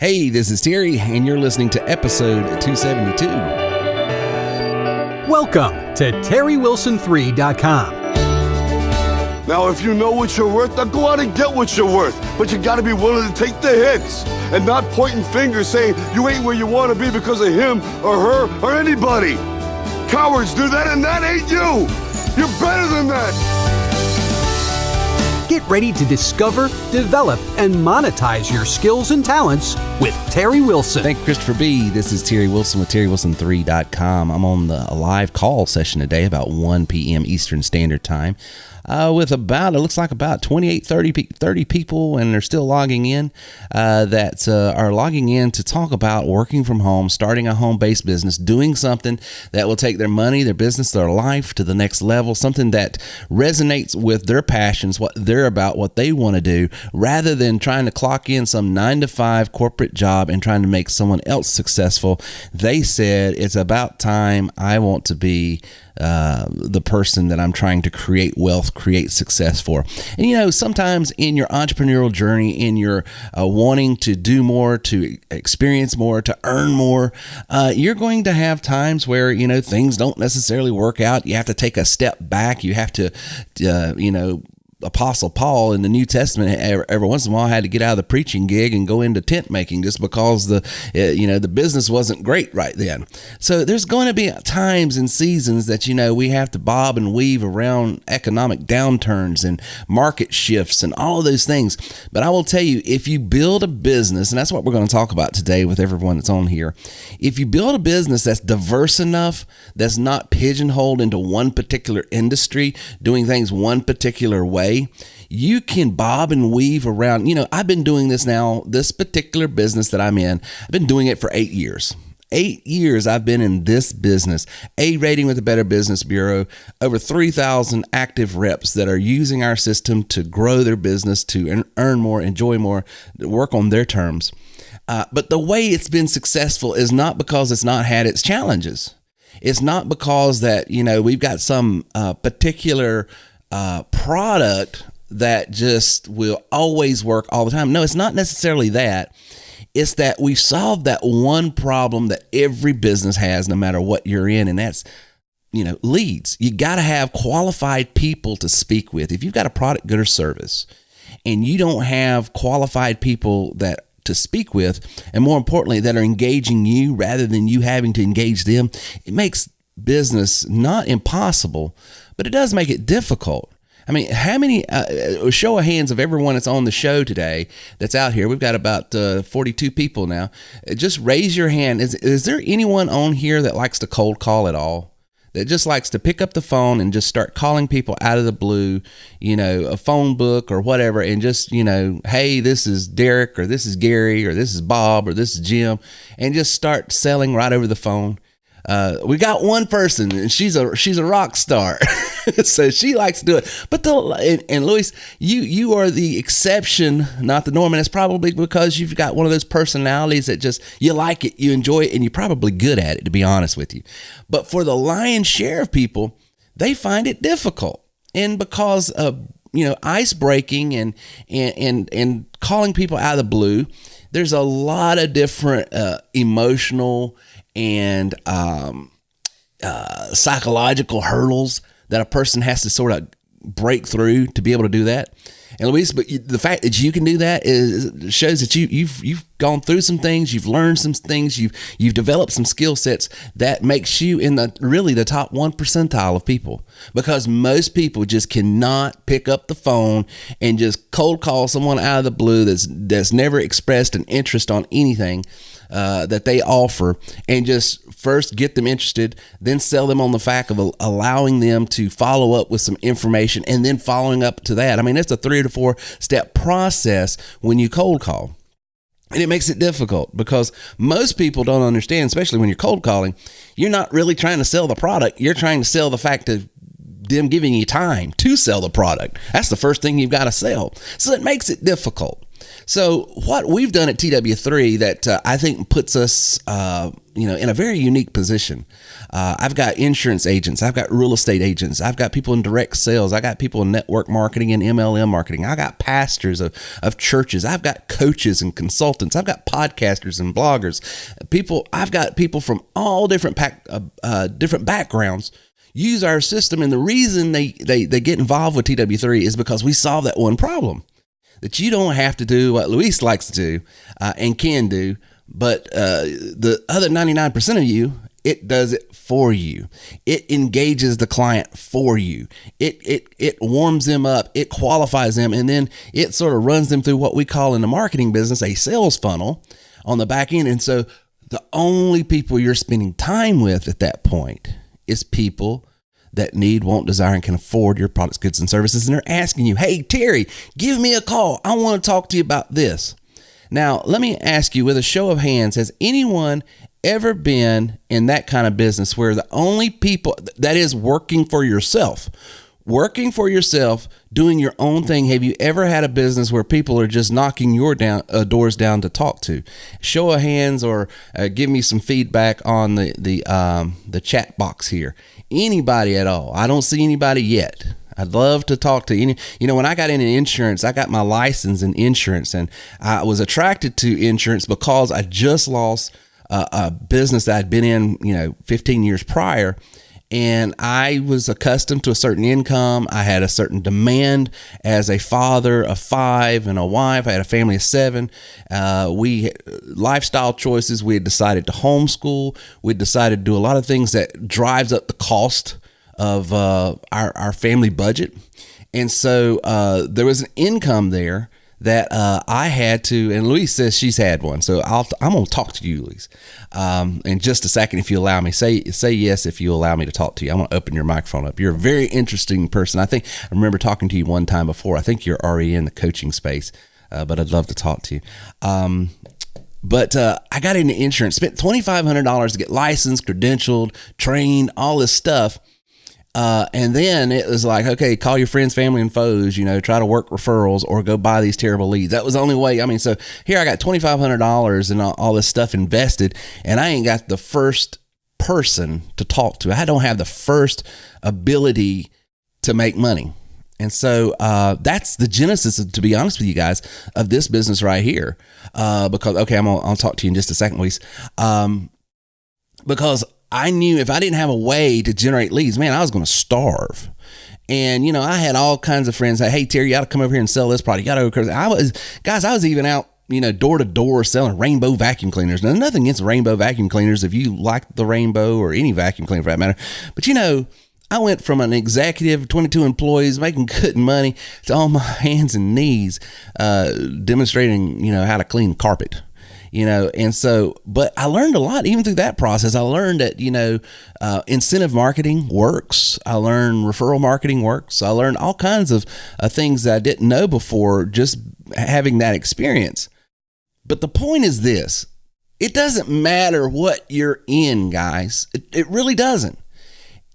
Hey, this is Terry, and you're listening to episode 272. Welcome to TerryWilson3.com. Now, if you know what you're worth, then go out and get what you're worth. But you gotta be willing to take the hits and not pointing fingers saying you ain't where you wanna be because of him or her or anybody. Cowards do that, and that ain't you. You're better than that. Get ready to discover, develop, and monetize your skills and talents with Terry Wilson. Thank you, Christopher B. This is Terry Wilson with TerryWilson3.com. I'm on a live call session today about 1 p.m. Eastern Standard Time. With it looks like about 28, 30 people, and they're still logging in, that are logging in to talk about working from home, starting a home-based business, doing something that will take their money, their business, their life to the next level, something that resonates with their passions, what they're about, what they want to do, rather than trying to clock in some 9-to-5 corporate job and trying to make someone else successful. They said, it's about time I want to be the person that I'm trying to create wealth, create success for. And you know, sometimes in your entrepreneurial journey, in your wanting to do more, to experience more, to earn more, you're going to have times where, you know, things don't necessarily work out. You have to take a step back. You have to, Apostle Paul in the New Testament every once in a while had to get out of the preaching gig and go into tent making just because the business wasn't great right then. So there's going to be times and seasons that, you know, we have to bob and weave around economic downturns and market shifts and all of those things. But I will tell you, if you build a business, and that's what we're going to talk about today with everyone that's on here, if you build a business that's diverse enough, that's not pigeonholed into one particular industry, doing things one particular way, you can bob and weave around. You know, I've been doing this now, this particular business that I'm in, I've been doing it for 8 years. 8 years I've been in this business. A rating with the Better Business Bureau, over 3,000 active reps that are using our system to grow their business, to earn more, enjoy more, work on their terms. But the way it's been successful is not because it's not had its challenges. It's not because that, you know, we've got some particular product that just will always work all the time. No, it's not necessarily that. It's that we've solved that one problem that every business has, no matter what you're in, and that's, you know, leads. You got to have qualified people to speak with. If you've got a product, good, or service, and you don't have qualified people to speak with, and more importantly, that are engaging you rather than you having to engage them, it makes business not impossible, but it does make it difficult. I mean, how many, show of hands of everyone that's on the show today that's out here. We've got about 42 people now. Just raise your hand. Is there anyone on here that likes to cold call at all? That just likes to pick up the phone and just start calling people out of the blue, you know, a phone book or whatever, and just, you know, hey, this is Derek, or this is Gary, or this is Bob, or this is Jim, and just start selling right over the phone? We got one person, and she's a rock star, so she likes to do it. But and Luis, you are the exception, not the norm, and it's probably because you've got one of those personalities that just, you like it, you enjoy it, and you're probably good at it, to be honest with you. But for the lion's share of people, they find it difficult, and because of, you know, ice breaking and calling people out of the blue, there's a lot of different emotional and psychological hurdles that a person has to sort of break through to be able to do that. And Luis, but the fact that you can do that shows that you've gone through some things, you've learned some things, you've developed some skill sets that makes you in the top 1 percentile of people, because most people just cannot pick up the phone and just cold call someone out of the blue that's never expressed an interest on anything that they offer, and just first get them interested, then sell them on the fact of allowing them to follow up with some information, and then following up to that. I mean, it's a 3 to 4 step process when you cold call. And it makes it difficult because most people don't understand, especially when you're cold calling, you're not really trying to sell the product. You're trying to sell the fact of them giving you time to sell the product. That's the first thing you've got to sell. So it makes it difficult. So what we've done at TW3 that I think puts us, in a very unique position. I've got insurance agents. I've got real estate agents. I've got people in direct sales. I got people in network marketing and MLM marketing. I got pastors of churches. I've got coaches and consultants. I've got podcasters and bloggers. I've got people from all different backgrounds use our system. And the reason they get involved with TW3 is because we solve that one problem. That you don't have to do what Luis likes to do and can do, but the other 99% of you, it does it for you. It engages the client for you. It warms them up, it qualifies them, and then it sort of runs them through what we call in the marketing business a sales funnel on the back end. And so the only people you're spending time with at that point is people that need, want, desire, and can afford your products, goods, and services. And they're asking you, hey, Terry, give me a call. I want to talk to you about this. Now, let me ask you with a show of hands, has anyone ever been in that kind of business where the only people, that is working for yourself, doing your own thing? Have you ever had a business where people are just knocking your doors down to talk to? Show of hands, or give me some feedback on the chat box here. Anybody at all? I don't see anybody yet. I'd love to talk to any. When I got into insurance, I got my license in insurance, and I was attracted to insurance because I just lost a business that I'd been in, 15 years prior. And I was accustomed to a certain income. I had a certain demand as a father of 5 and a wife. I had a family of 7. Lifestyle choices. We had decided to homeschool. We decided to do a lot of things that drives up the cost of our family budget. And so there was an income there that I had to, and Louise says she's had one. So I'm going to talk to you, Louise, in just a second, if you allow me. Say yes if you allow me to talk to you. I'm going to open your microphone up. You're a very interesting person. I remember talking to you one time before. I think you're already in the coaching space, but I'd love to talk to you. But I got into insurance, spent $2,500 to get licensed, credentialed, trained, all this stuff. And then it was like, okay, call your friends, family, and foes, try to work referrals or go buy these terrible leads. That was the only way. So here I got $2,500 and all this stuff invested, and I ain't got the first person to talk to. I don't have the first ability to make money. And so that's the genesis, to be honest with you guys, of this business right here. Because, okay, I'll talk to you in just a second, Luis. Because I knew if I didn't have a way to generate leads, man, I was going to starve. And, I had all kinds of friends that, hey, Terry, you got to come over here and sell this product. You got to go crazy. I was even out, door to door selling rainbow vacuum cleaners. Now, nothing against rainbow vacuum cleaners if you like the rainbow, or any vacuum cleaner for that matter. But, I went from an executive, 22 employees, making good money, to on my hands and knees, demonstrating, how to clean carpet. And so, but I learned a lot even through that process. I learned that, incentive marketing works. I learned referral marketing works. I learned all kinds of things that I didn't know before, just having that experience. But the point is this: it doesn't matter what you're in, guys. It really doesn't.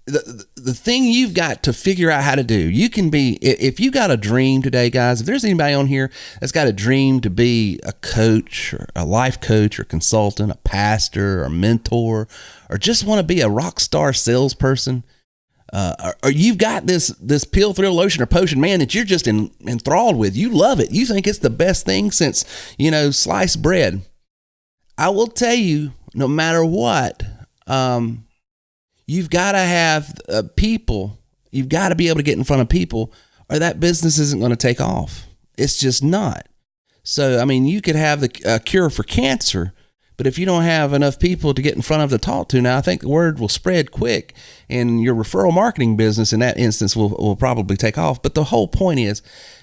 The thing you've got to figure out how to do, you can be, if you got a dream today, guys, if there's anybody on here that's got a dream to be a coach, or a life coach, or consultant, a pastor, or mentor, or just want to be a rock star salesperson, or you've got this pill, thrill, lotion, or potion, man, that you're just enthralled with. You love it. You think it's the best thing since, sliced bread. I will tell you, no matter what, you've got to have people. You've got to be able to get in front of people, or that business isn't going to take off. It's just not. So, you could have the cure for cancer, but if you don't have enough people to get in front of to talk to, now I think the word will spread quick, and your referral marketing business in that instance will probably take off. But the whole point is,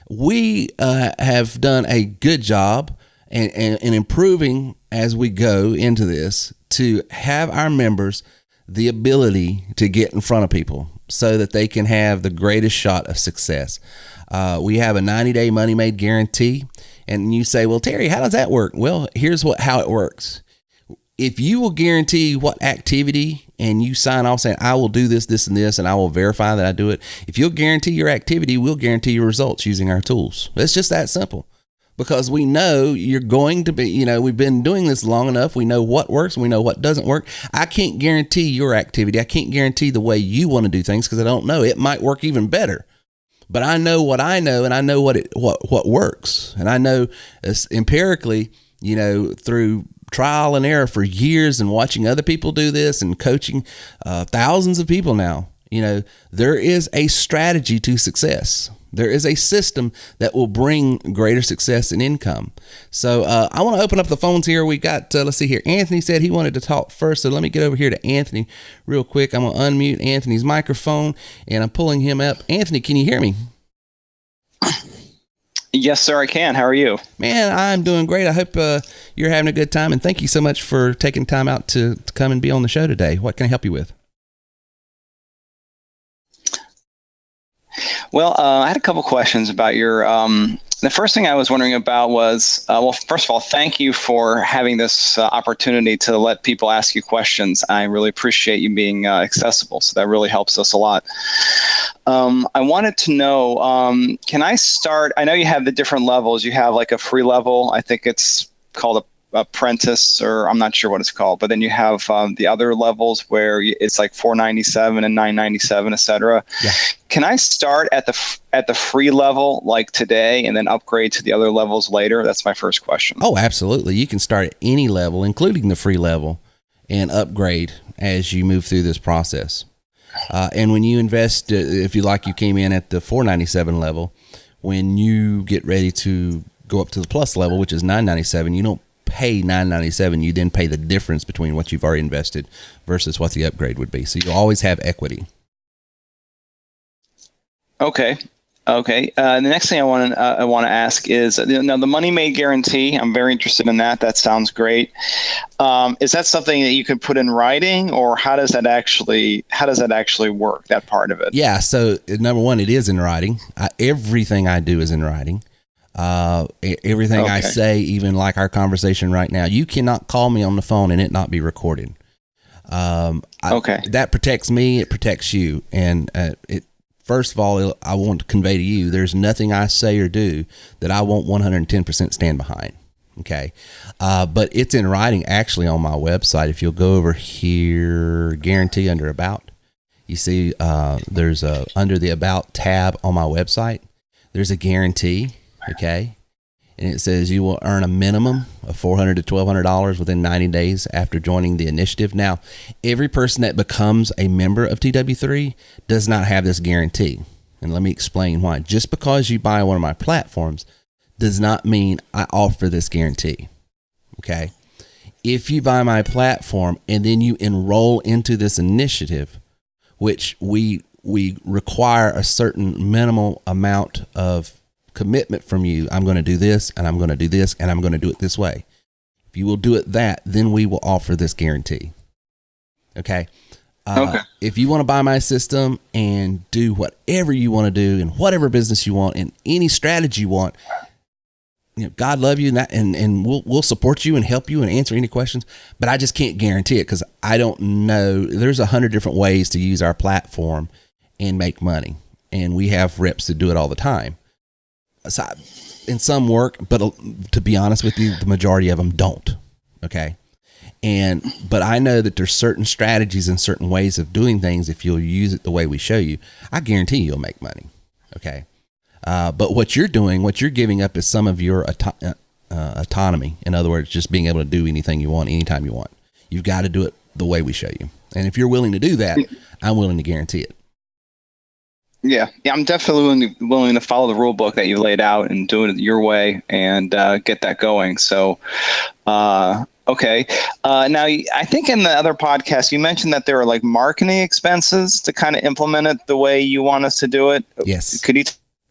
we have done a good job and improving as we go into this to have our members the ability to get in front of people so that they can have the greatest shot of success. We have a 90-day money made guarantee. And you say, well, Terry, how does that work? Well, here's how it works. If you will guarantee what activity, and you sign off saying, I will do this, this, and this, and I will verify that I do it. If you'll guarantee your activity, we'll guarantee your results using our tools. It's just that simple. because we know you're going to be, we've been doing this long enough. We know what works. We know what doesn't work. I can't guarantee your activity. I can't guarantee the way you want to do things because I don't know. It might work even better. But I know what I know, and I know what works. And I know empirically, through trial and error for years and watching other people do this and coaching thousands of people now, there is a strategy to success. There is a system that will bring greater success and income. So I want to open up the phones here. We got, let's see here. Anthony said he wanted to talk first. So let me get over here to Anthony real quick. I'm going to unmute Anthony's microphone and I'm pulling him up. Anthony, can you hear me? Yes, sir, I can. How are you? Man, I'm doing great. I hope you're having a good time. And thank you so much for taking time out to come and be on the show today. What can I help you with? Well, I had a couple questions about your, the first thing I was wondering about was, well, first of all, thank you for having this opportunity to let people ask you questions. I really appreciate you being accessible. So that really helps us a lot. I wanted to know, can I start, I know you have the different levels. You have like a free level. I think it's called apprentice, or I'm not sure what it's called, but then you have the other levels where it's like $497 and $997, etc. Yeah. Can I start at the free level like today and then upgrade to the other levels later? That's my first question. Oh, absolutely. You can start at any level, including the free level, and upgrade as you move through this process. And when you invest, if you came in at the $497 level, when you get ready to go up to the plus level, which is $997, you don't pay $997. You then pay the difference between what you've already invested versus what the upgrade would be. So you always have equity. Okay. The next thing I want to ask is, now the money made guarantee. I'm very interested in that. That sounds great. Is that something that you can put in writing, or how does that actually work? That part of it? Yeah. So number one, it is in writing. Everything I do is in writing. Everything I say, even like our conversation right now, you cannot call me on the phone and it not be recorded. That protects me. It protects you. And first of all, I want to convey to you, there's nothing I say or do that I won't 110% stand behind. Okay. But it's in writing actually on my website. If you'll go over here, guarantee under about, you see, there's under the about tab on my website, there's a guarantee. Okay. And it says you will earn a minimum of $400 to $1,200 within 90 days after joining the initiative. Now, every person that becomes a member of TW3 does not have this guarantee. And let me explain why. Just because you buy one of my platforms does not mean I offer this guarantee. Okay. If you buy my platform and then you enroll into this initiative, which we require a certain minimal amount of commitment from you. I'm going to do this, and I'm going to do this, and I'm going to do it this way. If you will do it then we will offer this guarantee. Okay. If you want to buy my system and do whatever you want to do in whatever business you want and any strategy you want, God love you and we'll support you and help you and answer any questions, but I just can't guarantee it because I don't know. There's 100 different ways to use our platform and make money. And we have reps that do it all the time. So, and some work, but to be honest with you, the majority of them don't. Okay. But I know that there's certain strategies and certain ways of doing things. If you'll use it the way we show you, I guarantee you'll make money. Okay. But what you're doing, what you're giving up is some of your autonomy. In other words, just being able to do anything you want, anytime you want. You've got to do it the way we show you. And if you're willing to do that, I'm willing to guarantee it. Yeah, I'm definitely willing to follow the rule book that you laid out and do it your way and get that going. So, okay. Now, I think in the other podcast, you mentioned that there are like marketing expenses to kind of implement it the way you want us to do it. Yes. Could you?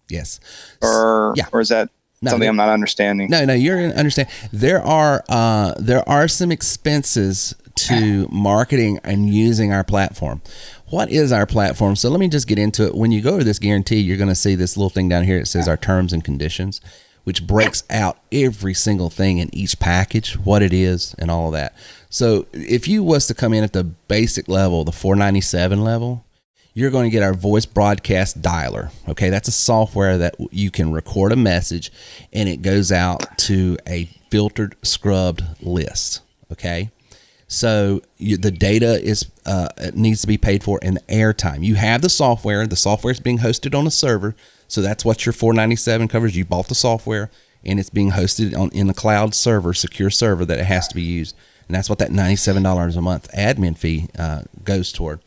Yes. Or is that something I'm not understanding? No, you're understanding. There are some expenses to marketing and using our platform. What is our platform? So let me just get into it. When you go to this guarantee, you're going to see this little thing down here. It says our terms and conditions, which breaks out every single thing in each package, what it is and all of that. So if you was to come in at the basic level, the $497 level, you're going to get our voice broadcast dialer. Okay, that's a software that you can record a message and it goes out to a filtered, scrubbed list. Okay, so the data it needs to be paid for in the airtime. You have the software. The software is being hosted on a server, so that's what your $497 covers. You bought the software and it's being hosted in the cloud server, secure server that it has to be used, and that's what that $97 a month admin fee goes toward.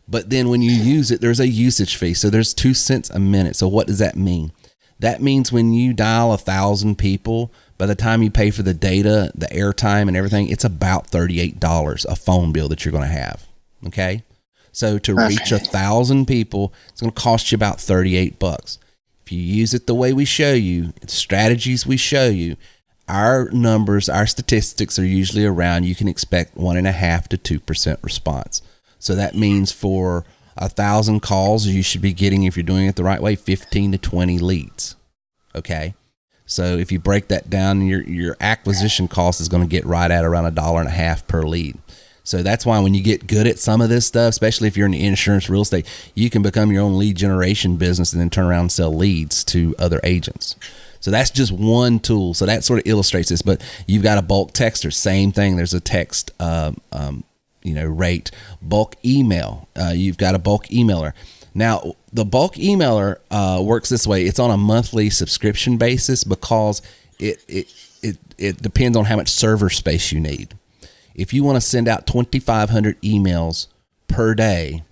But then when you use it, there's a usage fee. So there's 2 cents a minute. So what does that mean? That means when you dial 1,000 people, by the time you pay for the data, the airtime and everything, it's about $38 a phone bill that you're going to have. Okay. So to reach 1,000 people, it's going to cost you about $38. If you use it the way we show you, the strategies we show you, our numbers, our statistics are usually around, you can expect 1.5% to 2% response. So that means for 1,000 calls, you should be getting, if you're doing it the right way, 15 to 20 leads. Okay. So if you break that down, your acquisition cost is going to get right at around $1.50 per lead. So that's why when you get good at some of this stuff, especially if you're in the insurance, real estate, you can become your own lead generation business and then turn around and sell leads to other agents. So that's just one tool. So that sort of illustrates this. But you've got a bulk texter, same thing. There's a text rate. Bulk email, you've got a bulk emailer. Now the bulk emailer works this way. It's on a monthly subscription basis because it depends on how much server space you need. If you want to send out 2,500 emails per day,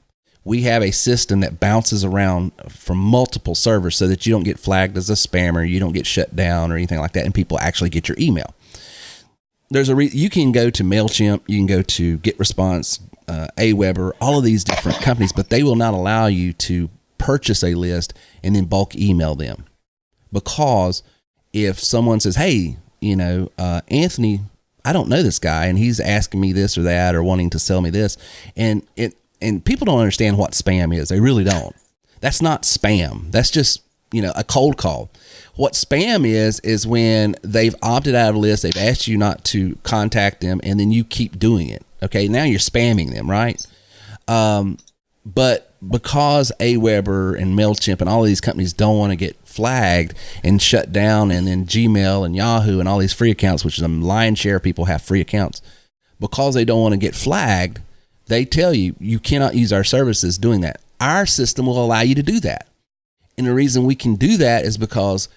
we have a system that bounces around from multiple servers so that you don't get flagged as a spammer, you don't get shut down or anything like that, and people actually get your email. There's you can go to MailChimp, you can go to GetResponse, Aweber, all of these different companies, but they will not allow you to purchase a list and then bulk email them. Because if someone says, hey, Anthony, I don't know this guy and he's asking me this or that or wanting to sell me this, and people don't understand what spam is. They really don't. That's not spam. That's just, a cold call. What spam is when they've opted out of a list, they've asked you not to contact them, and then you keep doing it. Okay, now you're spamming them, right? But because Aweber and MailChimp and all of these companies don't want to get flagged and shut down, and then Gmail and Yahoo and all these free accounts, which is a lion's share of people have free accounts, because they don't want to get flagged, they tell you, you cannot use our services doing that. Our system will allow you to do that. And the reason we can do that is because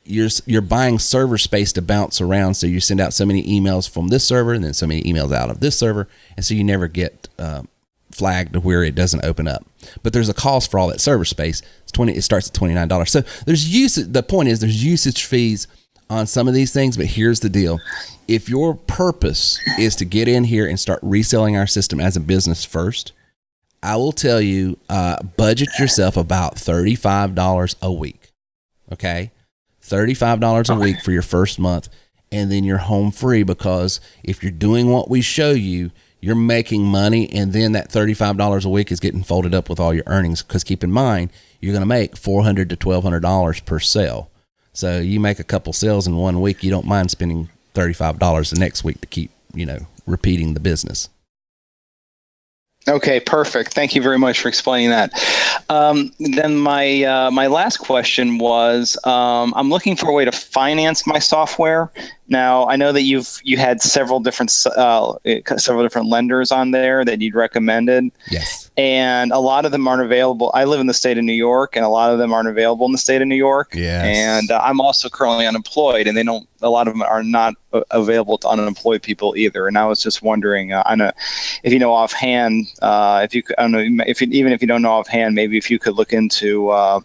you're buying server space to bounce around. So you send out so many emails from this server and then so many emails out of this server. And so you never get flagged to where it doesn't open up. But there's a cost for all that server space. It starts at $29. So there's usage. The point is there's usage fees on some of these things, but here's the deal. If your purpose is to get in here and start reselling our system as a business first, I will tell you, budget yourself about $35 a week. Okay? $35 a week for your first month, and then you're home free, because if you're doing what we show you, you're making money, and then that $35 a week is getting folded up with all your earnings, because keep in mind, you're going to make $400 to $1,200 per sale. So you make a couple sales in 1 week, you don't mind spending $35 the next week to keep, repeating the business. Okay, perfect. Thank you very much for explaining that. Then my last question was, I'm looking for a way to finance my software. Now, I know that you had several different lenders on there that you'd recommended. Yes. And a lot of them aren't available. I live in the state of New York, and a lot of them aren't available in the state of New York. Yes. And I'm also currently unemployed, and a lot of them are not available to unemployed people either. And I was just wondering, if you know offhand, if you don't know offhand, maybe if you could look into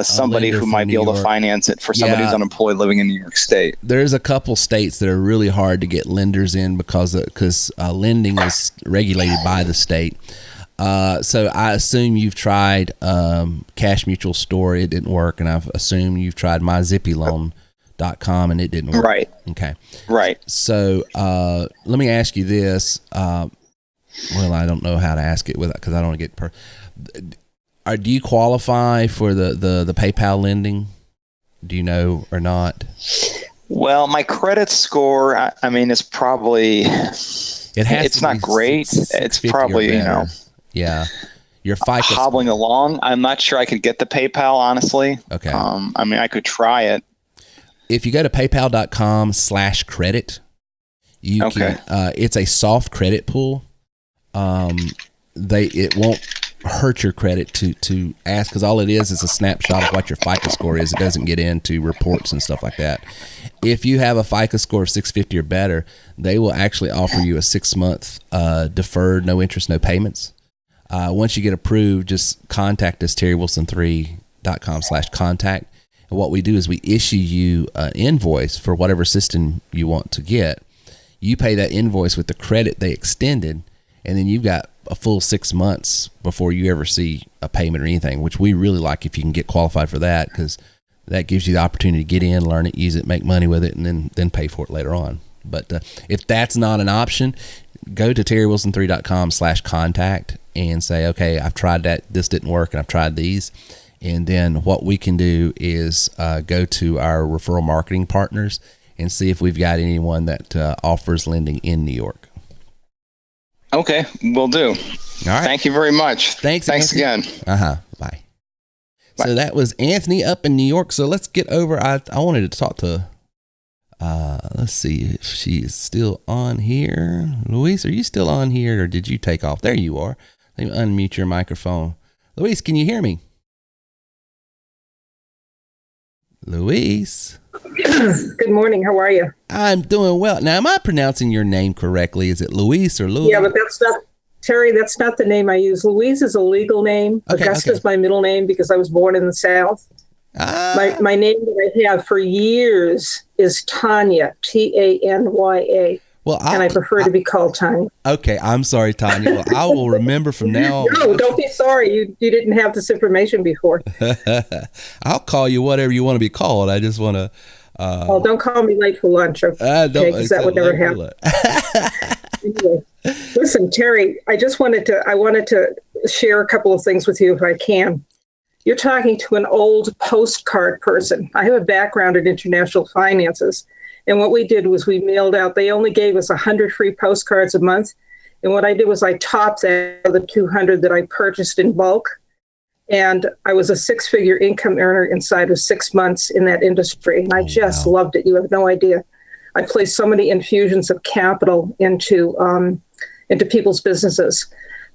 somebody who might be able to finance it for somebody who's unemployed living in New York State. There's a couple states that are really hard to get lenders in because lending is regulated by the state. So I assume you've tried Cash Mutual Store. It didn't work. And I've assumed you've tried MyZippyLoan.com and it didn't work. Right. Okay. Right. So let me ask you this. Well, I don't know how to ask it because I don't want to get do you qualify for the PayPal lending? Do you know or not? Well, my credit score, it's probably, it's not great. It's probably, Yeah. Your FICO hobbling score. along. I'm not sure I could get the PayPal, honestly. Okay. I mean, I could try it. If you go to paypal.com/credit, you Okay. can, it's a soft credit pool. It won't hurt your credit to ask, because all it is a snapshot of what your FICO score is. It doesn't get into reports and stuff like that. If you have a FICO score of 650 or better, they will actually offer you a 6-month deferred, no interest, no payments. Once you get approved, just contact us, terrywilson3.com/contact. And what we do is we issue you an invoice for whatever system you want to get. You pay that invoice with the credit they extended, and then you've got a full 6 months before you ever see a payment or anything, which we really like if you can get qualified for that, because that gives you the opportunity to get in, learn it, use it, make money with it, and then pay for it later on. But if that's not an option, go to terrywilson3.com/contact and say, okay, I've tried that, this didn't work, and I've tried these. And then what we can do is go to our referral marketing partners and see if we've got anyone that offers lending in New York. Okay, will do. All right. Thank you very much. Thanks Anthony. again. Bye. So that was Anthony up in New York. So let's get over. I wanted to talk to, let's see if she is still on here. Luis, are you still on here, or did you take off? There you are. Let me unmute your microphone. Luis, can you hear me? Luis. Good morning. How are you? I'm doing well. Now, am I pronouncing your name correctly? Is it Luis or Louis? Yeah, but that's not, Terry, that's not the name I use. Louise is a legal name. Okay, Augusta is my middle name because I was born in the South. My name that I have for years is Tanya, Tanya. Well, and I prefer to be called Tanya. Okay, I'm sorry, Tanya. Well, I will remember from now on. No, don't be sorry. You didn't have this information before. I'll call you whatever you want to be called. I just want to. Well, don't call me late for lunch, okay? Because that would never happen. Anyway, listen, Terry, I wanted to share a couple of things with you if I can. You're talking to an old postcard person. I have a background in international finances. And what we did was we mailed out, they only gave us 100 free postcards a month. And what I did was I topped that the 200 that I purchased in bulk. And I was a 6-figure income earner inside of 6 months in that industry. And I just loved it. You have no idea. I placed so many infusions of capital into people's businesses.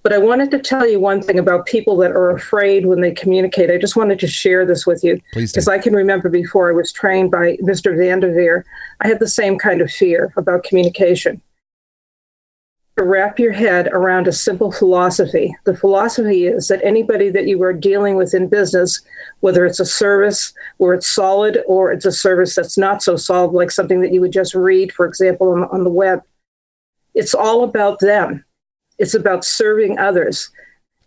But I wanted to tell you one thing about people that are afraid when they communicate. I just wanted to share this with you. Because I can remember before I was trained by Mr. Vanderveer, I had the same kind of fear about communication. To wrap your head around a simple philosophy. The philosophy is that anybody that you are dealing with in business, whether it's a service where it's solid or it's a service that's not so solid, like something that you would just read, for example, on the web, it's all about them. It's about serving others.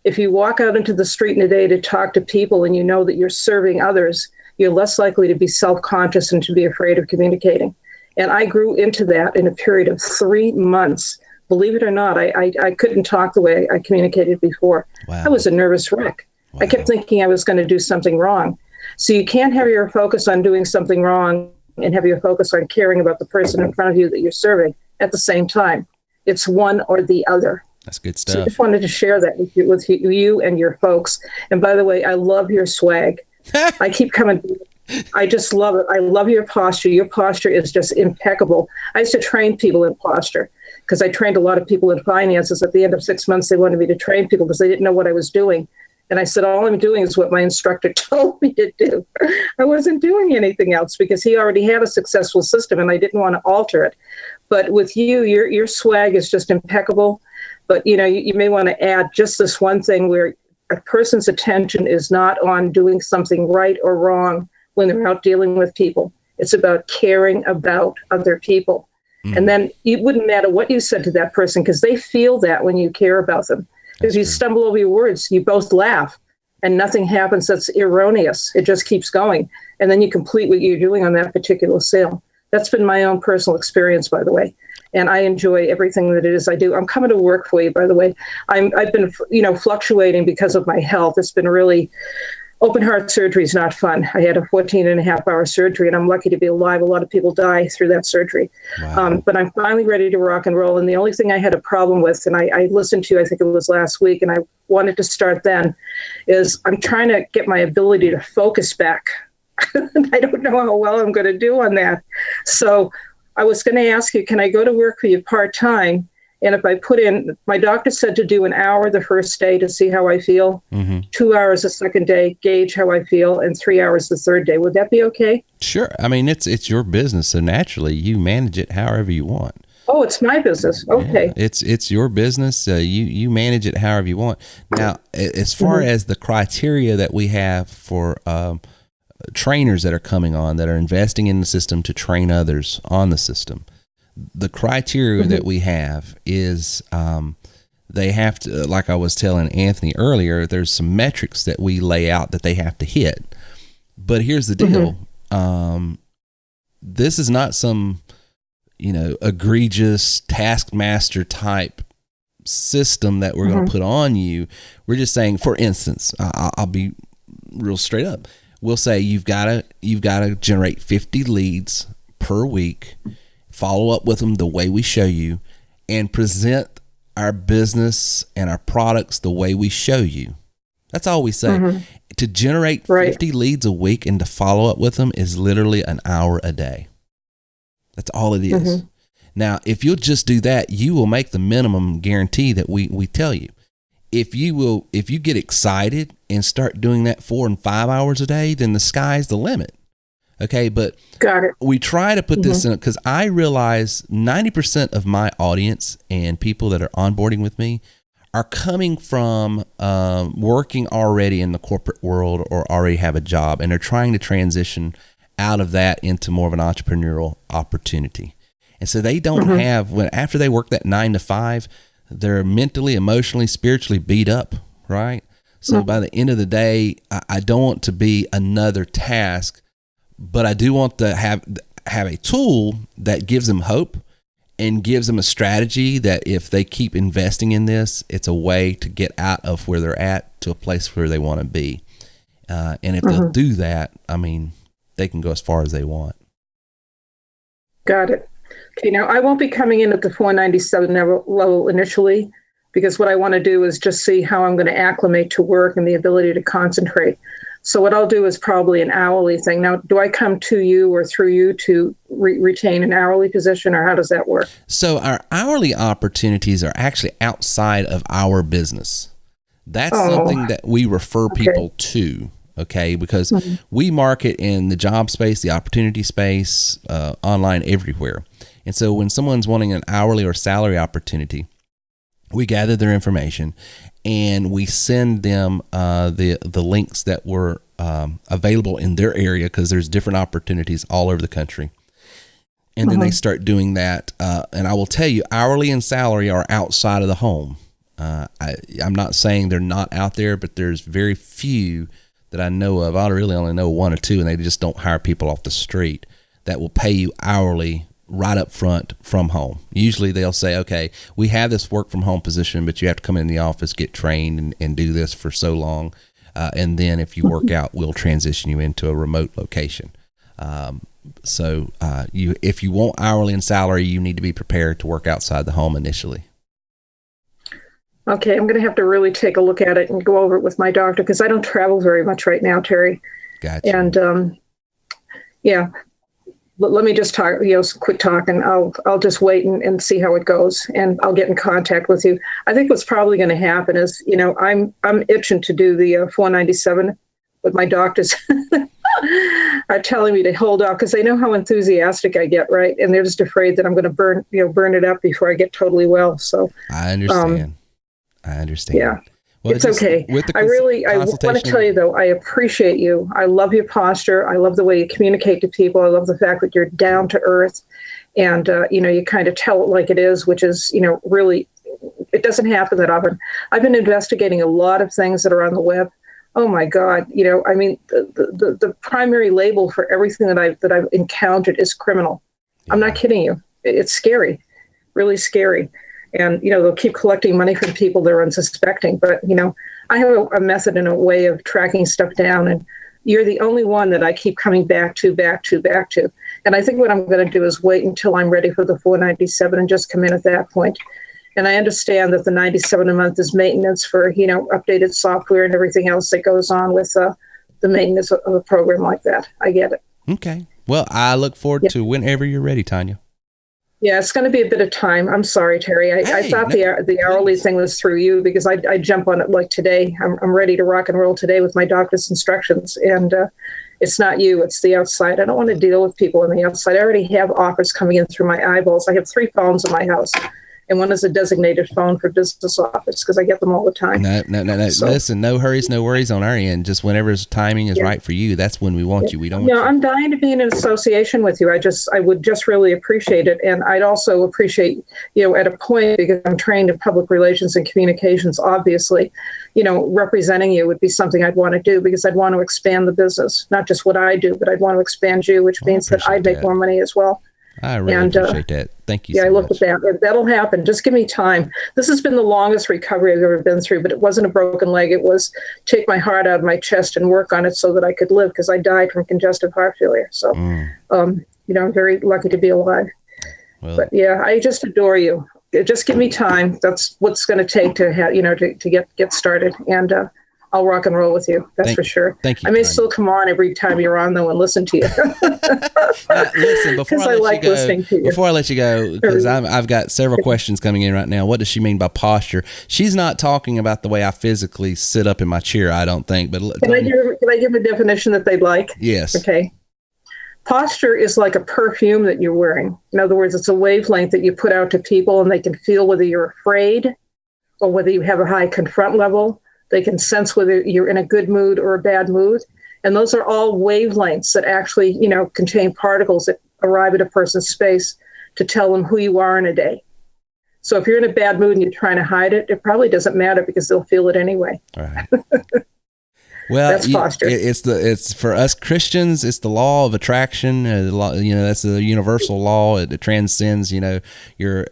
If you walk out into the street in a day to talk to people and you know that you're serving others, you're less likely to be self-conscious and to be afraid of communicating. And I grew into that in a period of 3 months. Believe it or not, I couldn't talk the way I communicated before. Wow. I was a nervous wreck. Wow. I kept thinking I was going to do something wrong. So you can't have your focus on doing something wrong and have your focus on caring about the person in front of you that you're serving at the same time. It's one or the other. That's good stuff. So I just wanted to share that with you and your folks. And by the way, I love your swag. I keep coming. I just love it. I love your posture. Your posture is just impeccable. I used to train people in posture because I trained a lot of people in finances. At the end of 6 months, they wanted me to train people because they didn't know what I was doing. And I said, all I'm doing is what my instructor told me to do. I wasn't doing anything else because he already had a successful system and I didn't want to alter it. But with you, your swag is just impeccable. But, you may want to add just this one thing where a person's attention is not on doing something right or wrong when they're out dealing with people. It's about caring about other people. And then it wouldn't matter what you said to that person because they feel that when you care about them. If you stumble over your words, you both laugh and nothing happens that's erroneous. It just keeps going. And then you complete what you're doing on that particular sale. That's been my own personal experience, by the way. And I enjoy everything that it is I do. I'm coming to work for you, by the way. I've been, fluctuating because of my health. It's been really open heart surgery is not fun. I had a 14.5-hour surgery, and I'm lucky to be alive. A lot of people die through that surgery. Wow. But I'm finally ready to rock and roll. And the only thing I had a problem with, and I listened to, I think it was last week, and I wanted to start then, is I'm trying to get my ability to focus back. I don't know how well I'm going to do on that. So I was going to ask you, can I go to work for you part-time? And if I put in, my doctor said to do an hour the first day to see how I feel, 2 hours the second day, gauge how I feel, and 3 hours the third day. Would that be okay? Sure. I mean, it's your business, so naturally you manage it however you want. Oh, it's my business. Okay. Yeah, it's your business. You manage it however you want. Now, as far as the criteria that we have for trainers that are coming on, that are investing in the system to train others on the system, the criteria that we have is they have to, like I was telling Anthony earlier, there's some metrics that we lay out that they have to hit. But here's the deal. This is not some, egregious taskmaster type system that we're going to put on you. We're just saying, for instance, I'll be real straight up. We'll say you've got to generate 50 leads per week, follow up with them the way we show you, and present our business and our products the way we show you. That's all we say. To generate 50 leads a week and to follow up with them is literally an hour a day. That's all it is. Now, if you'll just do that, you will make the minimum guarantee that we tell you. If you get excited and start doing that 4 and 5 hours a day, then the sky's the limit. Okay, but got it. We try to put this in, because I realize 90% of my audience and people that are onboarding with me are coming from working already in the corporate world or already have a job, and they're trying to transition out of that into more of an entrepreneurial opportunity. And so they don't have, after they work that 9 to 5, they're mentally, emotionally, spiritually beat up, right? So by the end of the day, I don't want to be another task, but I do want to have a tool that gives them hope and gives them a strategy that if they keep investing in this, it's a way to get out of where they're at to a place where they want to be. And if they'll do that, I mean, they can go as far as they want. Got it. Okay, now I won't be coming in at the 497 level initially, because what I want to do is just see how I'm going to acclimate to work and the ability to concentrate. So what I'll do is probably an hourly thing. Now, do I come to you or through you to retain an hourly position, or how does that work? So our hourly opportunities are actually outside of our business. That's something that we refer people to, okay? Because we market in the job space, the opportunity space, online, everywhere. And so when someone's wanting an hourly or salary opportunity, we gather their information and we send them the links that were available in their area, because there's different opportunities all over the country. And then they start doing that. And I will tell you, hourly and salary are outside of the home. I'm not saying they're not out there, but there's very few that I know of. I really only know 1 or 2, and they just don't hire people off the street that will pay you hourly right up front from home. Usually they'll say, okay, we have this work from home position, but you have to come in the office, get trained, and do this for so long. And then if you work out, we'll transition you into a remote location. So if you want hourly and salary, you need to be prepared to work outside the home initially. Okay, I'm going to have to really take a look at it and go over it with my doctor, because I don't travel very much right now, Terry. Gotcha. And let me just talk, quick talk, and I'll just wait and see how it goes, and I'll get in contact with you. I think what's probably going to happen is, I'm itching to do the 497, but my doctors are telling me to hold off, because they know how enthusiastic I get, right? And they're just afraid that I'm going to burn it up before I get totally well. So I understand. Yeah. Well, it's okay. I want to tell you, though, I appreciate you. I love your posture. I love the way you communicate to people. I love the fact that you're down to earth, and, you kind of tell it like it is, which is, really, it doesn't happen that often. I've been investigating a lot of things that are on the web. Oh my God. The primary label for everything that I've encountered is criminal. Yeah. I'm not kidding you. It's scary, really scary. And, they'll keep collecting money from people they're unsuspecting. But, I have a method and a way of tracking stuff down. And you're the only one that I keep coming back to. And I think what I'm going to do is wait until I'm ready for the $497 and just come in at that point. And I understand that the $97 a month is maintenance for, updated software and everything else that goes on with the maintenance of a program like that. I get it. Okay. Well, I look forward to whenever you're ready, Tanya. Yeah, it's going to be a bit of time. I'm sorry, Terry. I thought the hourly thing was through you because I jump on it like today. I'm ready to rock and roll today with my doctor's instructions. And it's not you, it's the outside. I don't want to deal with people on the outside. I already have offers coming in through my eyeballs. I have 3 phones in my house. And one is a designated phone for business office because I get them all the time. No. So, listen, no hurries, no worries on our end. Just whenever timing is right for you, that's when we want you. We don't want you. I'm dying to be in an association with you. I would just really appreciate it. And I'd also appreciate, at a point, because I'm trained in public relations and communications, obviously, representing you would be something I'd want to do because I'd want to expand the business, not just what I do, but I'd want to expand you, which means that I'd make more money as well. I really appreciate that. Thank you so much. Yeah, I look at that. That'll happen. Just give me time. This has been the longest recovery I've ever been through, but it wasn't a broken leg. It was take my heart out of my chest and work on it so that I could live because I died from congestive heart failure. So, I'm very lucky to be alive. Well, but yeah, I just adore you. Just give me time. That's what's going to take to have, to get started. And I'll rock and roll with you. That's for sure. Thank you. I may still come on every time you're on, though, and listen to you. Listen, before I let you go, because I've got several questions coming in right now. What does she mean by posture? She's not talking about the way I physically sit up in my chair, I don't think. But can I give a definition that they'd like? Yes. Okay. Posture is like a perfume that you're wearing. In other words, it's a wavelength that you put out to people, and they can feel whether you're afraid or whether you have a high confront level. They can sense whether you're in a good mood or a bad mood. And those are all wavelengths that actually, contain particles that arrive at a person's space to tell them who you are in a day. So if you're in a bad mood and you're trying to hide it, it probably doesn't matter because they'll feel it anyway. All right. Well, that's posture. It's for us Christians, it's the law of attraction. That's the universal law. It transcends, your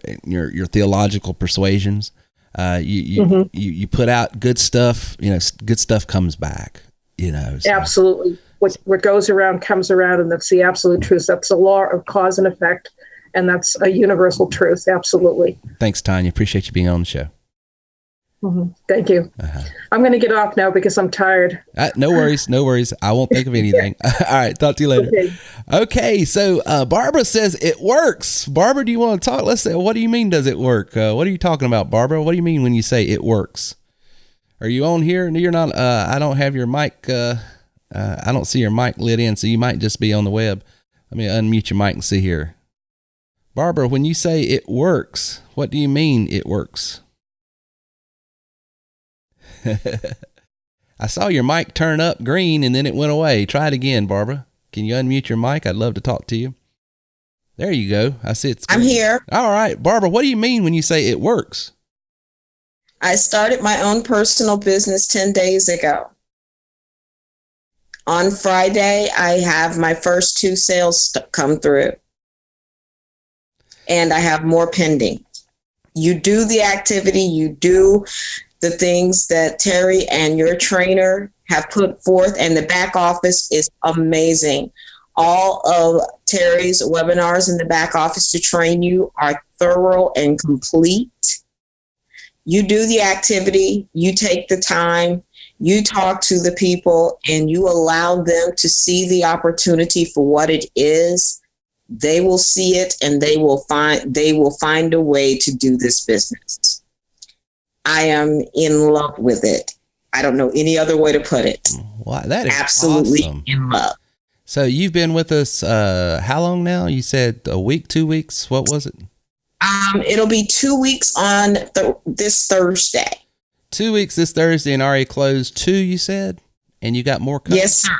theological persuasions. You put out good stuff, good stuff comes back, So. Absolutely. What goes around comes around, and that's the absolute truth. That's the law of cause and effect, and that's a universal truth. Absolutely. Thanks, Tanya. Appreciate you being on the show. Mm-hmm. Thank you. I'm going to get off now because I'm tired. No worries. I won't think of anything. All right. Talk to you later. Okay. So Barbara says it works. Barbara, do you want to talk? Let's say, what do you mean does it work? What are you talking about, Barbara? What do you mean when you say it works? Are you on here? You're not. I don't have your mic. I don't see your mic lit in, so you might just be on the web. Let me unmute your mic and see here. Barbara, when you say it works, what do you mean it works? I saw your mic turn up green and then it went away. Try it again, Barbara. Can you unmute your mic? I'd love to talk to you. There you go. I see it's green. I'm here. All right. Barbara, what do you mean when you say it works? I started my own personal business 10 days ago. On Friday, I have my first 2 sales come through. And I have more pending. You do the activity, you do the things that Terry and your trainer have put forth, and the back office is amazing. All of Terry's webinars in the back office to train you are thorough and complete. You do the activity, you take the time, you talk to the people, and you allow them to see the opportunity for what it is. They will see it, and they will find a way to do this business. I am in love with it. I don't know any other way to put it. Wow, that is absolutely awesome. In love. So you've been with us how long now? You said a week, 2 weeks. What was it? It'll be 2 weeks on this Thursday. 2 weeks this Thursday, and already closed 2, you said? And you got more coming? Yes, sir.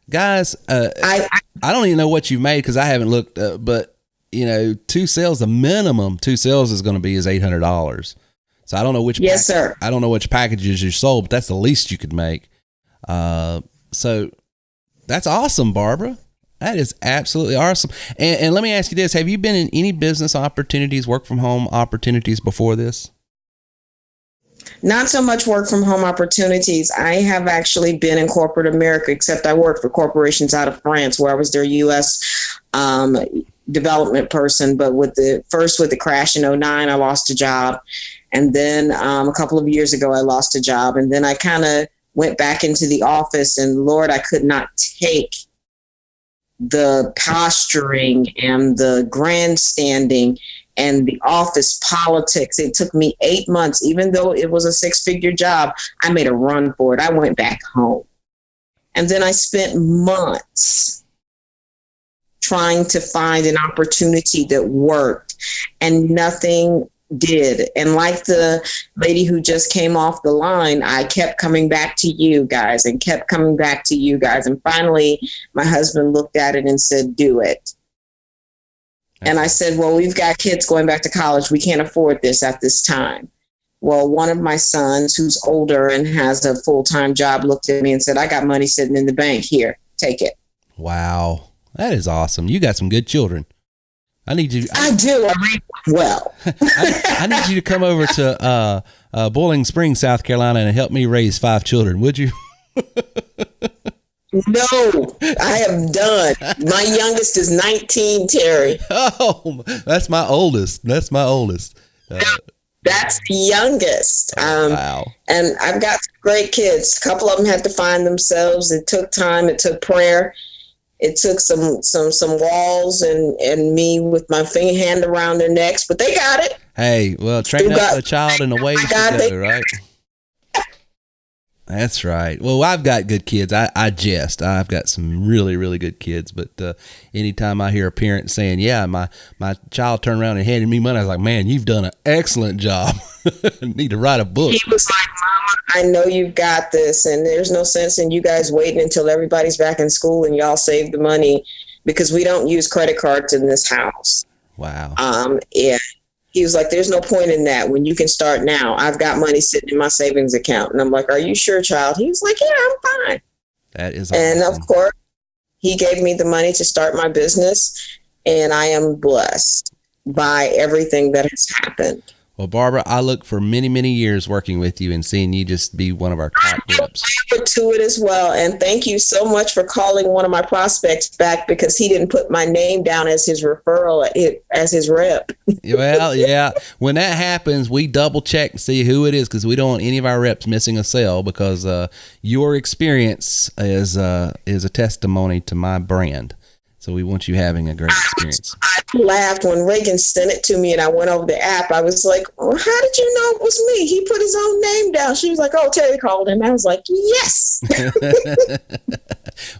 Guys, I don't even know what you've made because I haven't looked, but 2 sales, the minimum 2 sales is going to be is $800. So I don't know which. Yes, sir. I don't know which packages you sold, but that's the least you could make. So that's awesome, Barbara. That is absolutely awesome. And let me ask you this. Have you been in any business opportunities, work from home opportunities before this? Not so much work from home opportunities. I have actually been in corporate America, except I worked for corporations out of France where I was their U.S. Development person. But with the crash in 2009, I lost a job. And then a couple of years ago, I lost a job. And then I kind of went back into the office, and Lord, I could not take the posturing and the grandstanding and the office politics. It took me 8 months, even though it was a 6-figure job. I made a run for it. I went back home. And then I spent months trying to find an opportunity that worked, and nothing did. And like the lady who just came off the line, I kept coming back to you guys and kept coming back to you guys. And finally, my husband looked at it and said, do it. And I said, well, we've got kids going back to college. We can't afford this at this time. Well, one of my sons, who's older and has a full-time job, looked at me and said, I got money sitting in the bank. Here, take it. Wow. That is awesome. You got some good children. I need you. I do. I read well. I need you to come over to Boiling Springs, South Carolina, and help me raise 5 children. Would you? No, I am done. My youngest is 19, Terry. Oh, that's my oldest. That's the youngest. Wow. And I've got great kids. A couple of them had to find themselves. It took time. It took prayer. It took some walls and me with my hand around their necks, but they got it. Hey, well, train up a child in the ways to go, right? That's right. Well, I've got good kids. I jest. I've got some really, really good kids. But anytime I hear a parent saying, yeah, my child turned around and handed me money, I was like, man, you've done an excellent job. I need to write a book. He was like, Mama, I know you've got this. And there's no sense in you guys waiting until everybody's back in school and y'all save the money, because we don't use credit cards in this house. Wow. Yeah. He was like, there's no point in that when you can start now. I've got money sitting in my savings account. And I'm like, are you sure, child? He was like, yeah, I'm fine. That is awesome. And of course, he gave me the money to start my business. And I am blessed by everything that has happened. Well, Barbara, I look for many, many years working with you and seeing you just be one of our top reps. I look forward to it as well. And thank you so much for calling one of my prospects back, because he didn't put my name down as his referral, as his rep. Well, yeah. When that happens, we double check and see who it is, because we don't want any of our reps missing a sale, because your experience is a testimony to my brand. So we want you having a great experience. I laughed when Reagan sent it to me and I went over the app. I was like, well, how did you know it was me? He put his own name down. She was like, oh, Terry called him. I was like, yes.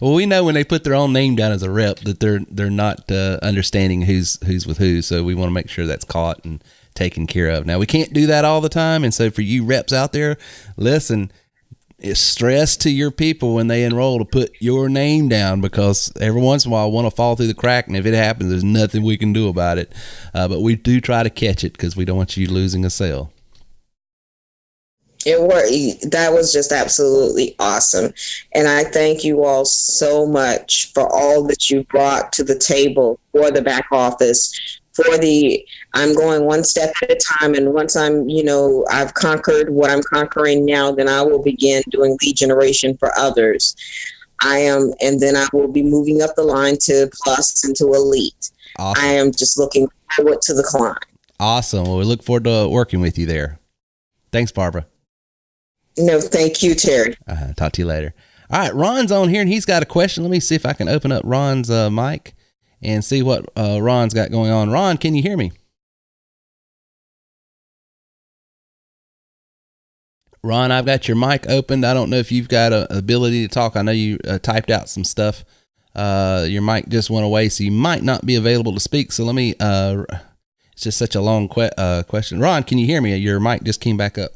Well, we know when they put their own name down as a rep that they're not understanding who's with who. So we want to make sure that's caught and taken care of. Now, we can't do that all the time. And so for you reps out there, listen, it's stress to your people when they enroll to put your name down, because every once in a while I want to fall through the crack, and if it happens, there's nothing we can do about it. But we do try to catch it, because we don't want you losing a sale. That was just absolutely awesome. And I thank you all so much for all that you brought to the table for the back office. I'm going one step at a time, and once I've conquered what I'm conquering now, then I will begin doing lead generation for others. And then I will be moving up the line to plus and to elite. Awesome. I am just looking forward to the climb. Awesome. Well, we look forward to working with you there. Thanks, Barbara. No, thank you, Terry. Talk to you later. All right, Ron's on here, and he's got a question. Let me see if I can open up Ron's mic and see what Ron's got going on. Ron, can you hear me? Ron, I've got your mic opened. I don't know if you've got an ability to talk. I know you typed out some stuff. Your mic just went away, so you might not be available to speak. So let me, it's just such a long question. Ron, can you hear me? Your mic just came back up.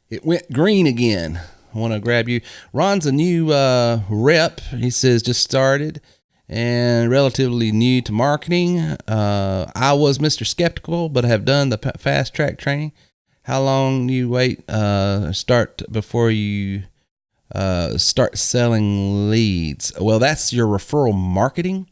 It went green again. I want to grab you. Ron's a new rep. He says just started and relatively new to marketing. I was Mr. Skeptical, but I have done the fast track training. How long do you wait start before you start selling leads? Well, that's your referral marketing.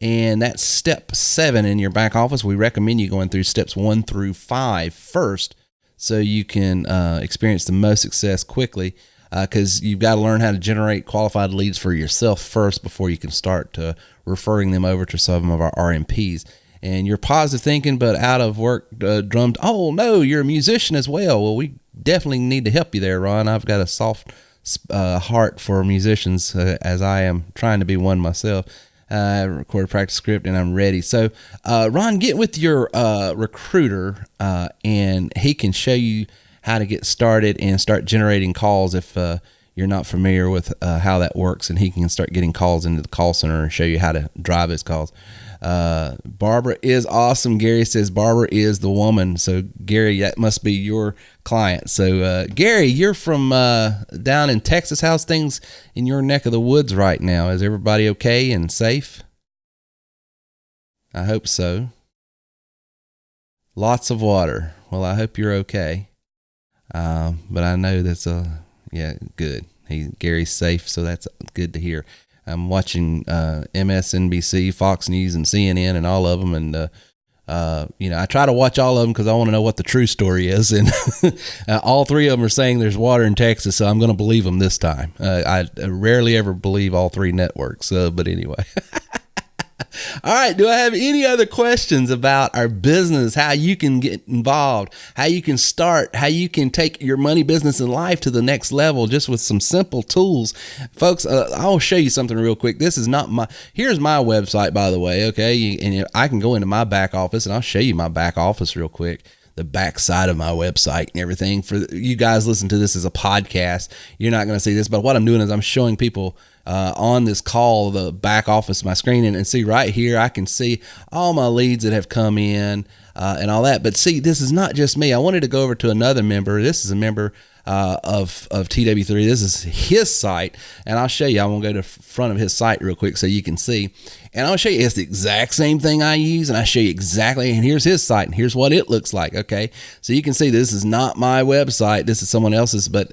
And that's step 7 in your back office. We recommend you going through steps 1 through 5 first, so you can experience the most success quickly, because you've got to learn how to generate qualified leads for yourself first before you can start referring them over to some of our RMPs. And you're positive thinking, but out of work drummed, oh no, you're a musician as well. Well, we definitely need to help you there, Ron. I've got a soft heart for musicians, as I am trying to be one myself. I record a practice script and I'm ready. So, Ron, get with your recruiter, and he can show you how to get started and start generating calls if you're not familiar with how that works. And he can start getting calls into the call center and show you how to drive his calls. Barbara is awesome. Gary says Barbara is the woman. So, Gary, that must be your client. So, Gary, you're from down in Texas. How's things in your neck of the woods right now? Is everybody okay and safe? I hope so. Lots of water. Well, I hope you're okay. But I know that's good. Gary's safe, so that's good to hear. I'm watching MSNBC, Fox News, and CNN, and all of them. And I try to watch all of them because I want to know what the true story is. And all 3 of them are saying there's water in Texas, so I'm going to believe them this time. I rarely ever believe all 3 networks, but anyway. All right. Do I have any other questions about our business, how you can get involved, how you can start, how you can take your money, business, and life to the next level just with some simple tools? Folks, I'll show you something real quick. Here's my website, by the way. Okay. And I can go into my back office and I'll show you my back office real quick. The back side of my website and everything. For you guys listen to this as a podcast, you're not going to see this, but what I'm doing is I'm showing people on this call the back office of my screen, and see right here I can see all my leads that have come in and all that. But see, this is not just me. I wanted to go over to another member. This is a member of TW3. This is his site, and I'll show you. I'm gonna go to the front of his site real quick so you can see, and I'll show you. It's the exact same thing I use, and I show you exactly. And here's his site, and here's what it looks like. Okay, so you can see this is not my website. This is someone else's, but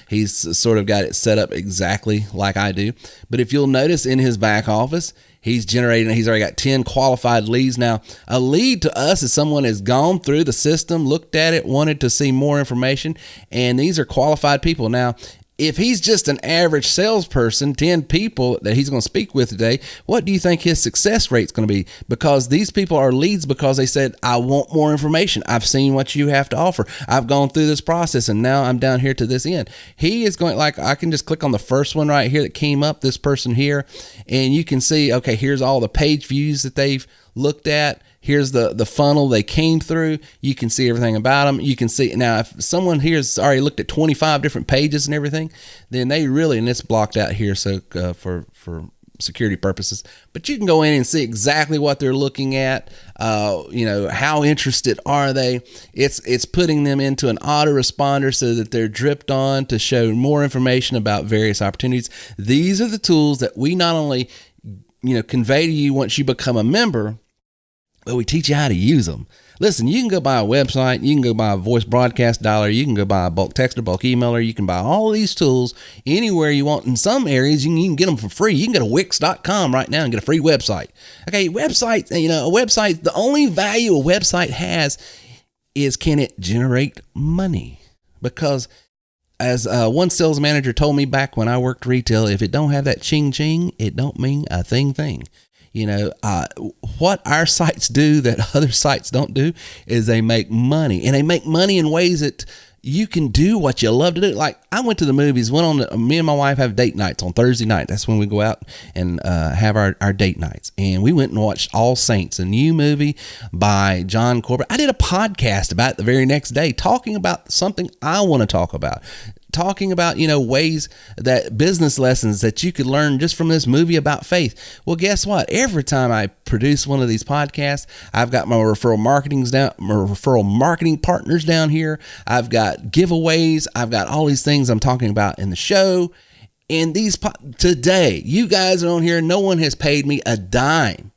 he's sort of got it set up exactly like I do. But if you'll notice in his back office, he's already got 10 qualified leads. Now, a lead to us is someone has gone through the system, looked at it, wanted to see more information, and these are qualified people. Now, if he's just an average salesperson, 10 people that he's going to speak with today, what do you think his success rate's going to be? Because these people are leads because they said, I want more information. I've seen what you have to offer. I've gone through this process, and now I'm down here to this end. He is going, like, I can just click on the first one right here that came up, this person here, and you can see, okay, here's all the page views that they've looked at. Here's the funnel they came through. You can see everything about them. You can see now if someone here has already looked at 25 different pages and everything, then they really, and it's blocked out here so for security purposes, but you can go in and see exactly what they're looking at. How interested are they? It's putting them into an autoresponder so that they're dripped on to show more information about various opportunities. These are the tools that we not only convey to you once you become a member, but we teach you how to use them. Listen, you can go buy a website, you can go buy a voice broadcast dialer, you can go buy a bulk texter, bulk emailer, you can buy all these tools anywhere you want. In some areas, you can get them for free. You can go to Wix.com right now and get a free website. Okay, website, a website, the only value a website has is, can it generate money? Because as one sales manager told me back when I worked retail, if it don't have that ching ching, it don't mean a thing. What our sites do that other sites don't do is they make money, and they make money in ways that you can do what you love to do. Like, I went to the movies, me and my wife have date nights on Thursday night. That's when we go out and have our date nights. And we went and watched All Saints, a new movie by John Corbett. I did a podcast about it the very next day, talking about something I want to talk about. Talking about, ways that business lessons that you could learn just from this movie about faith. Well, guess what? Every time I produce one of these podcasts, I've got my referral marketing partners down here. I've got giveaways. I've got all these things I'm talking about in the show. And today, you guys are on here. No one has paid me a dime.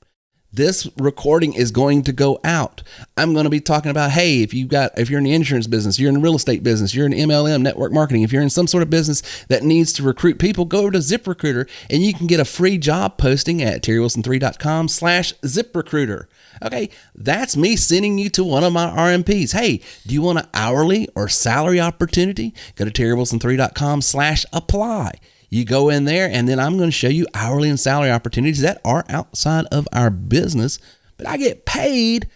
This recording is going to go out. I'm going to be talking about, hey, if you're in the insurance business, you're in the real estate business, you're in MLM, network marketing, if you're in some sort of business that needs to recruit people, go over to ZipRecruiter and you can get a free job posting at terrywilson3.com/ZipRecruiter. Okay, that's me sending you to one of my RMPs. Hey, do you want an hourly or salary opportunity? Go to terrywilson3.com/apply. You go in there, and then I'm going to show you hourly and salary opportunities that are outside of our business, but I get paid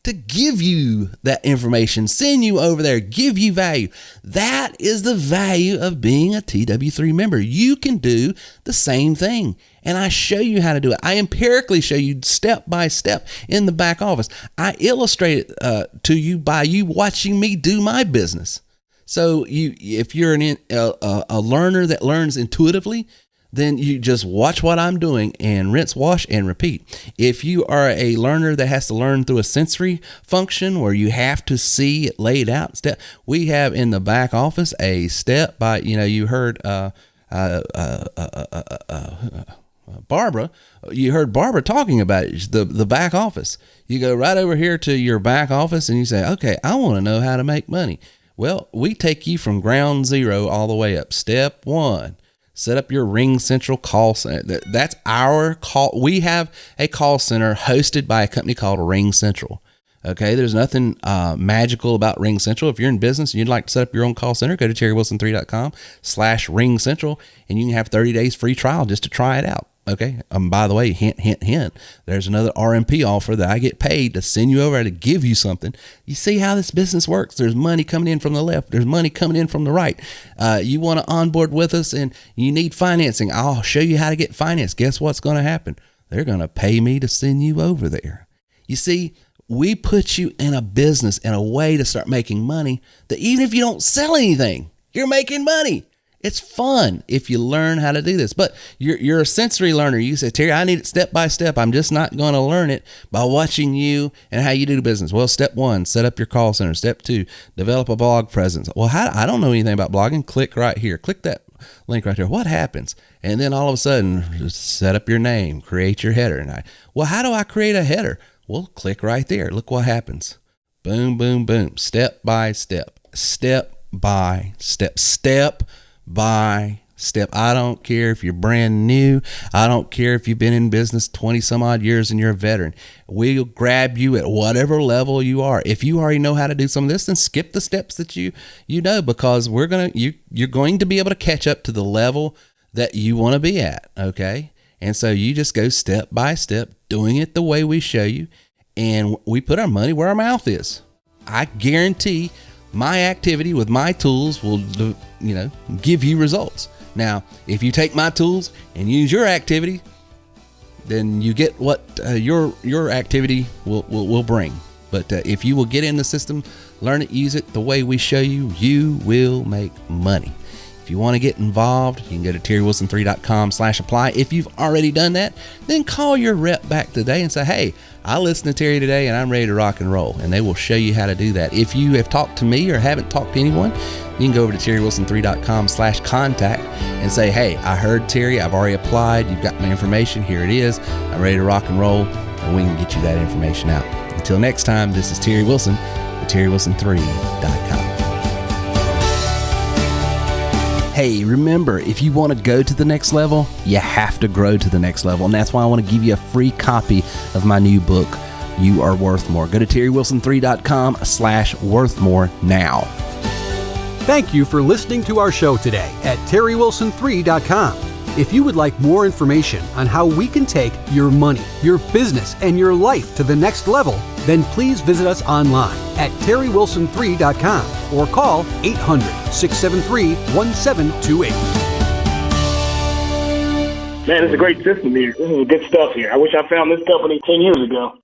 to give you that information, send you over there, give you value. That is the value of being a TW3 member. You can do the same thing, and I show you how to do it. I empirically show you step by step in the back office. I illustrate it to you by you watching me do my business. So if you're a learner that learns intuitively, then you just watch what I'm doing and rinse, wash, and repeat. If you are a learner that has to learn through a sensory function where you have to see it laid out, we have in the back office a step by, you heard Barbara. You heard Barbara talking about it, the back office. You go right over here to your back office and you say, okay, I want to know how to make money. Well, we take you from ground zero all the way up. Step 1, set up your RingCentral call center. That's our call. We have a call center hosted by a company called RingCentral. Okay, there's nothing magical about RingCentral. If you're in business and you'd like to set up your own call center, go to terrywilson3.com/RingCentral and you can have 30 days free trial just to try it out. Okay. By the way, hint, hint, hint. There's another RMP offer that I get paid to send you over to give you something. You see how this business works. There's money coming in from the left. There's money coming in from the right. You want to onboard with us and you need financing. I'll show you how to get finance. Guess what's going to happen? They're going to pay me to send you over there. You see, we put you in a business and a way to start making money that even if you don't sell anything, you're making money. It's fun if you learn how to do this, but you're a sensory learner. You say, Terry, I need it step by step. I'm just not going to learn it by watching you and how you do business. Well, step 1, set up your call center. Step 2, develop a blog presence. Well, I don't know anything about blogging. Click right here. Click that link right there. What happens? And then all of a sudden, just set up your name, create your header. And well, how do I create a header? Well, click right there. Look what happens. Boom, boom, boom. Step by step. Step by step. Step by step. I don't care if you're brand new. I don't care if you've been in business 20 some odd years and you're a veteran. We'll grab you at whatever level you are. If you already know how to do some of this, then skip the steps that you know, because you're going to be able to catch up to the level that you want to be at. Okay. And so you just go step by step, doing it the way we show you. And we put our money where our mouth is. I guarantee my activity with my tools will, give you results. Now, if you take my tools and use your activity, then you get what your activity will bring. But if you will get in the system, learn it, use it the way we show you, you will make money. If you want to get involved, you can go to terrywilson3.com/apply. If you've already done that, then call your rep back today and say, hey, I listened to Terry today and I'm ready to rock and roll. And they will show you how to do that. If you have talked to me or haven't talked to anyone, you can go over to terrywilson3.com/contact and say, hey, I heard Terry, I've already applied. You've got my information. Here it is. I'm ready to rock and roll, and we can get you that information out. Until next time, this is Terry Wilson with terrywilson3.com. Hey, remember, if you want to go to the next level, you have to grow to the next level. And that's why I want to give you a free copy of my new book, You Are Worth More. Go to terrywilson3.com/worthmore now. Thank you for listening to our show today at terrywilson3.com. If you would like more information on how we can take your money, your business, and your life to the next level, then please visit us online at terrywilson3.com or call 800-673-1728. Man, it's a great system here. This is good stuff here. I wish I found this company 10 years ago.